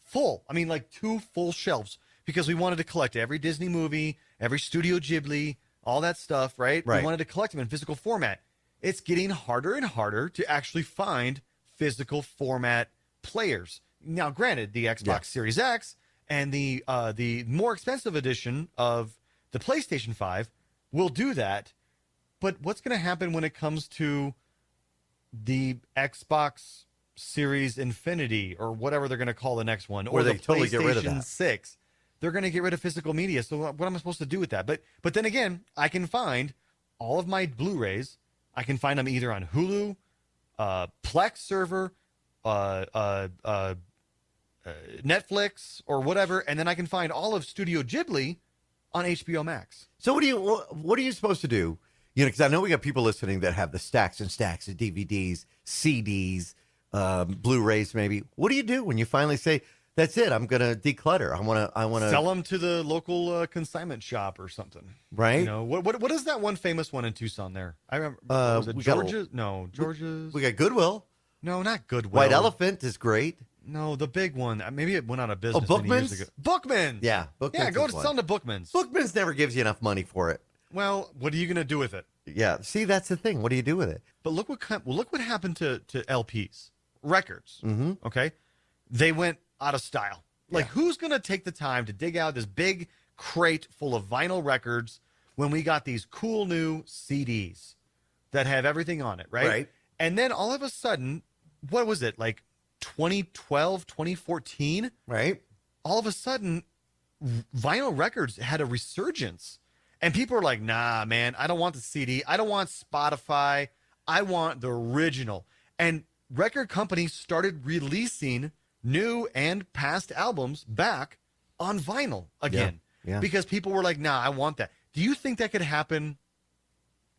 Full. I mean, like 2 full shelves. Because we wanted to collect every Disney movie, every Studio Ghibli, all that stuff, right? Right. We wanted to collect them in physical format. It's getting harder and harder to actually find physical format players. Now, granted, the Xbox Series X and the more expensive edition of the PlayStation 5 will do that. But what's going to happen when it comes to the Xbox Series Infinity or whatever they're going to call the next one, or they the totally PlayStation get rid of that. 6? They're going to get rid of physical media. So what am I supposed to do with that? But then again, I can find all of my Blu-rays. I can find them either on Hulu, Plex server, Netflix, or whatever, and then I can find all of Studio Ghibli on HBO Max. So what are you supposed to do? You know, because I know we got people listening that have the stacks and stacks of DVDs, CDs, Blu-rays, maybe. What do you do when you finally say, "That's it. I'm going to declutter. I want to Sell them to the local consignment shop or something, right? You know what is that one famous one in Tucson? There, I remember. Was it we got Georgia? No, Georgia's. We got Goodwill. No, not Goodwill. White Elephant is great. No, the big one. Maybe it went out of business. Oh, many years Bookman's? ago. Bookman's. Yeah, Bookman's. Yeah, go is to one. sell them to Bookman's. Bookman's never gives you enough money for it. Well, what are you going to do with it? Yeah, see, that's the thing. What do you do with it? But look what happened to LPs, records. Mm-hmm. Okay, they went out of style. Like, who's going to take the time to dig out this big crate full of vinyl records when we got these cool new CDs that have everything on it, right? Right. And then all of a sudden, what was it, like 2012, 2014? Right. All of a sudden, vinyl records had a resurgence. And people are like, nah, man, I don't want the CD. I don't want Spotify. I want the original. And record companies started releasing new and past albums back on vinyl again. Yeah. Because people were like, nah, I want that. Do you think that could happen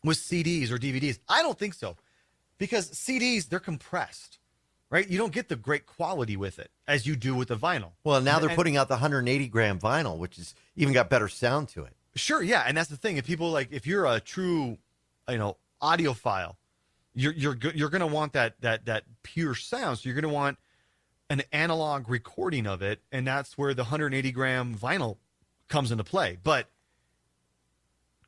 with CDs or DVDs? I don't think so. Because CDs, they're compressed, right? You don't get the great quality with it as you do with the vinyl. Well, now they're putting out the 180 gram vinyl, which has even got better sound to it. Sure, yeah, and that's the thing. If you're a true, audiophile, you're going to want that pure sound. So you're going to want an analog recording of it, and that's where the 180 gram vinyl comes into play. But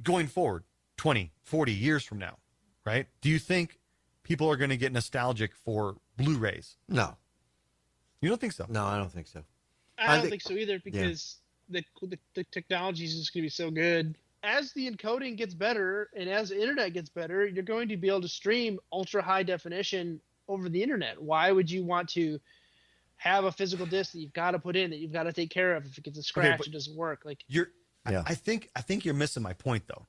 going forward, 20, 40 years from now, right? Do you think people are going to get nostalgic for Blu-rays? No. You don't think so? No, I don't think so. I don't think so either, because the technology is just going to be so good. As the encoding gets better and as the internet gets better, you're going to be able to stream ultra high definition over the internet. Why would you want to have a physical disc that you've got to put in, that you've got to take care of? If it gets a scratch, it doesn't work. Like, I think you're missing my point, though.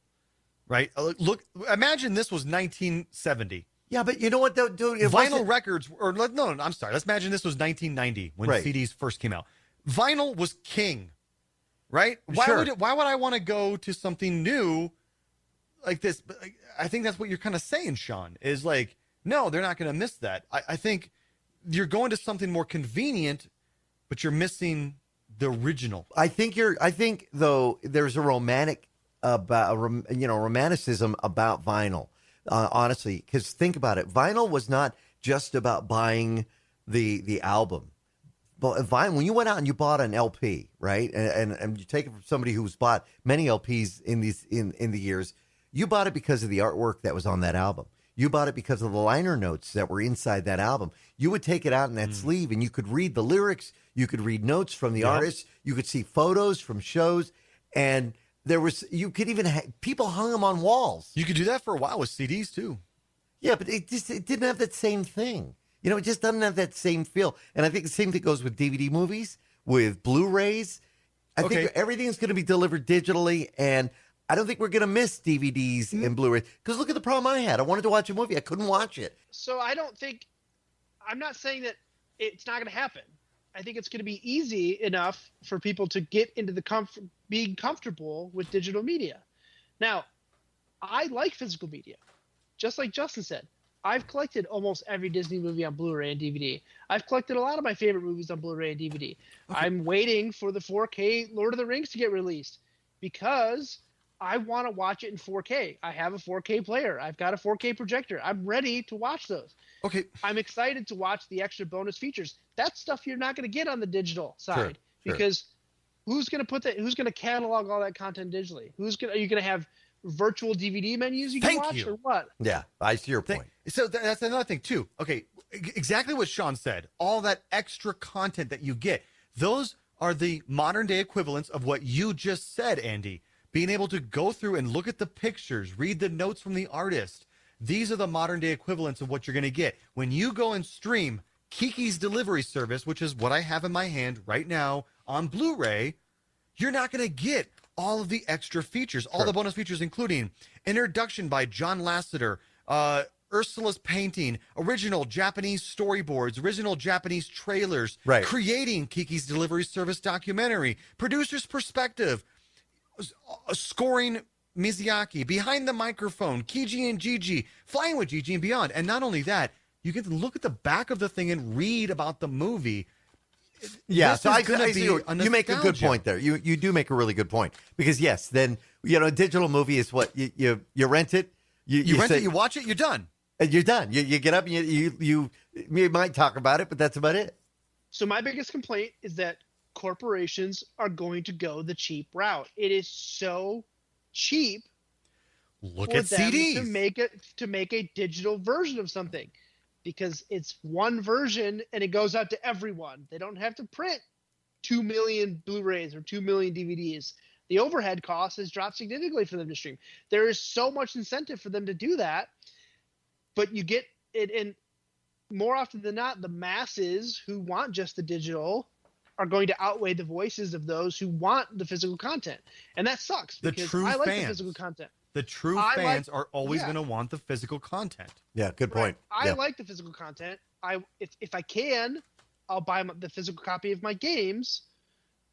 Right? Look, imagine this was 1970. Yeah, but you know what, though, dude? Vinyl records, no, I'm sorry. Let's imagine this was 1990 when CDs first came out. Vinyl was king, right? Why would I want to go to something new like this? But I think that's what you're kind of saying, Sean, is like, no, they're not going to miss that. I think you're going to something more convenient, but you're missing the original. I think though there's a romanticism about vinyl. Honestly, because think about it, vinyl was not just about buying the album. Vine, when you went out and you bought an LP, right, and you take it from somebody who's bought many LPs in the years, you bought it because of the artwork that was on that album. You bought it because of the liner notes that were inside that album. You would take it out in that sleeve, and you could read the lyrics. You could read notes from the artists. You could see photos from shows, and you could even people hung them on walls. You could do that for a while with CDs too. Yeah, but it didn't have that same thing. It just doesn't have that same feel. And I think the same thing goes with DVD movies, with Blu-rays. I think everything's going to be delivered digitally, and I don't think we're going to miss DVDs and Blu-rays. Because look at the problem I had. I wanted to watch a movie. I couldn't watch it. So I'm not saying that it's not going to happen. I think it's going to be easy enough for people to get into being comfortable with digital media. Now, I like physical media. Just like Justin said, I've collected almost every Disney movie on Blu-ray and DVD. I've collected a lot of my favorite movies on Blu-ray and DVD. Okay. I'm waiting for the 4K Lord of the Rings to get released because I want to watch it in 4K. I have a 4K player. I've got a 4K projector. I'm ready to watch those. Okay. I'm excited to watch the extra bonus features. That's stuff you're not going to get on the digital side because who's going to catalog all that content digitally? Are you going to have virtual DVD menus you can watch or what? Yeah, I see your point. So that's another thing too. Okay, exactly what Shawn said. All that extra content that you get, those are the modern day equivalents of what you just said, Andy. Being able to go through and look at the pictures, read the notes from the artist. These are the modern day equivalents of what you're going to get. When you go and stream Kiki's Delivery Service, which is what I have in my hand right now on Blu-ray, you're not going to get all of the extra features, all the bonus features, including introduction by John Lasseter, Ursula's painting, original Japanese storyboards, original Japanese trailers, creating Kiki's Delivery Service documentary, producer's perspective, scoring Miyazaki, behind the microphone, Kiji and Gigi, flying with Gigi and beyond. And not only that, you get to look at the back of the thing and read about the movie. Yeah, so you make a good point there. You do make a really good point because yes, then a digital movie is what you rent it, you rent it, you watch it, you're done, and you're done. You get up, and you might talk about it, but that's about it. So my biggest complaint is that corporations are going to go the cheap route. It is so cheap. Look at CDs to make a digital version of something. Because it's one version and it goes out to everyone. They don't have to print 2 million Blu-rays or 2 million DVDs. The overhead cost has dropped significantly for them to stream. There is so much incentive for them to do that, but you get it in more often than not, the masses who want just the digital are going to outweigh the voices of those who want the physical content. And that sucks because I like the physical content. The true fans are always going to want the physical content. Yeah, good point. I like the physical content. If I can, I'll buy the physical copy of my games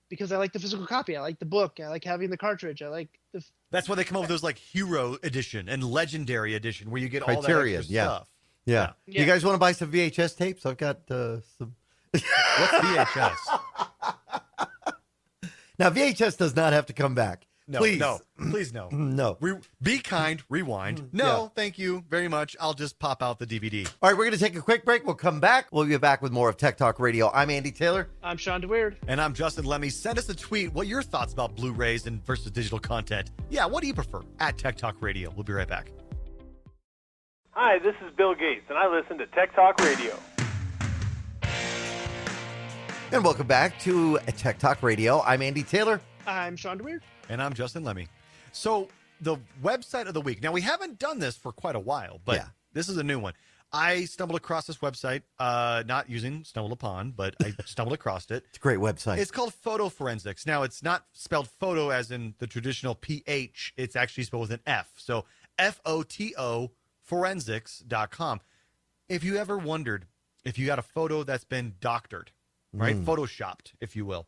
because I like the physical copy. I like the book. I like having the cartridge. I like the. That's why they come up with those like Hero Edition and Legendary Edition where you get all that extra stuff. Yeah. You guys want to buy some VHS tapes? I've got some. What's VHS? Now VHS does not have to come back. No, please no. No. Be kind, rewind. No, thank you very much. I'll just pop out the DVD. All right, we're going to take a quick break. We'll come back. We'll be back with more of Tech Talk Radio. I'm Andy Taylor. I'm Shawn DeWeird. And I'm Justin Lemmy. Send us a tweet. What are your thoughts about Blu-rays and versus digital content? Yeah, what do you prefer? At Tech Talk Radio. We'll be right back. Hi, this is Bill Gates, and I listen to Tech Talk Radio. And welcome back to Tech Talk Radio. I'm Andy Taylor. I'm Shawn DeWeird. And I'm Justin Lemmy. So the website of the week. Now, we haven't done this for quite a while, but this is a new one. I stumbled across this website, not using Stumbled Upon, but I stumbled across it. It's a great website. It's called Photo Forensics. Now, it's not spelled photo as in the traditional PH. It's actually spelled with an F. So FOTO forensics.com. If you ever wondered if you got a photo that's been doctored, right? Photoshopped, if you will.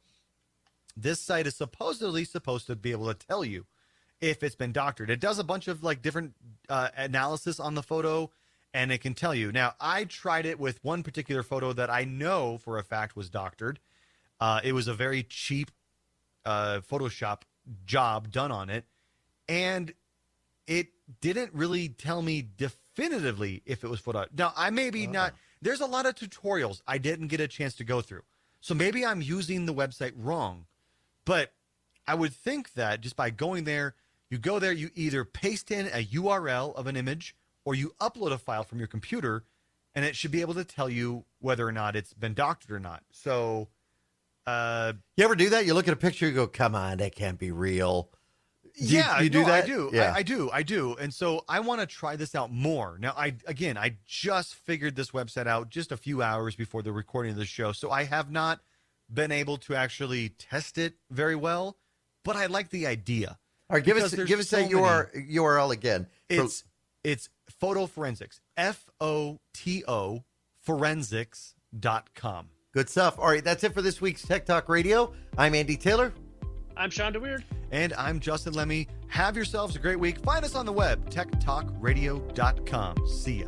This site is supposedly supposed to be able to tell you if it's been doctored. It does a bunch of like different analysis on the photo, and it can tell you. Now, I tried it with one particular photo that I know for a fact was doctored. It was a very cheap Photoshop job done on it, and it didn't really tell me definitively if it was photoshopped. Now, I maybe not. There's a lot of tutorials I didn't get a chance to go through. So maybe I'm using the website wrong, but I would think that just by going there, you go there, you either paste in a URL of an image or you upload a file from your computer, and it should be able to tell you whether or not it's been doctored or not. So, You ever do that? You look at a picture, you go, "Come on, that can't be real." yeah, you do no, that? I do. Yeah. I do. And so I want to try this out more. Now, I just figured this website out just a few hours before the recording of the show, so I have not been able to actually test it very well, but I like the idea. All right, give us Because there's that so URL again. It's photo forensics, FOTO forensics.com. Good stuff. All right, that's it for this week's Tech Talk Radio. I'm Andy Taylor. I'm Shawn DeWeird. And I'm Justin Lemmy. Have yourselves a great week. Find us on the web, techtalkradio.com. See ya.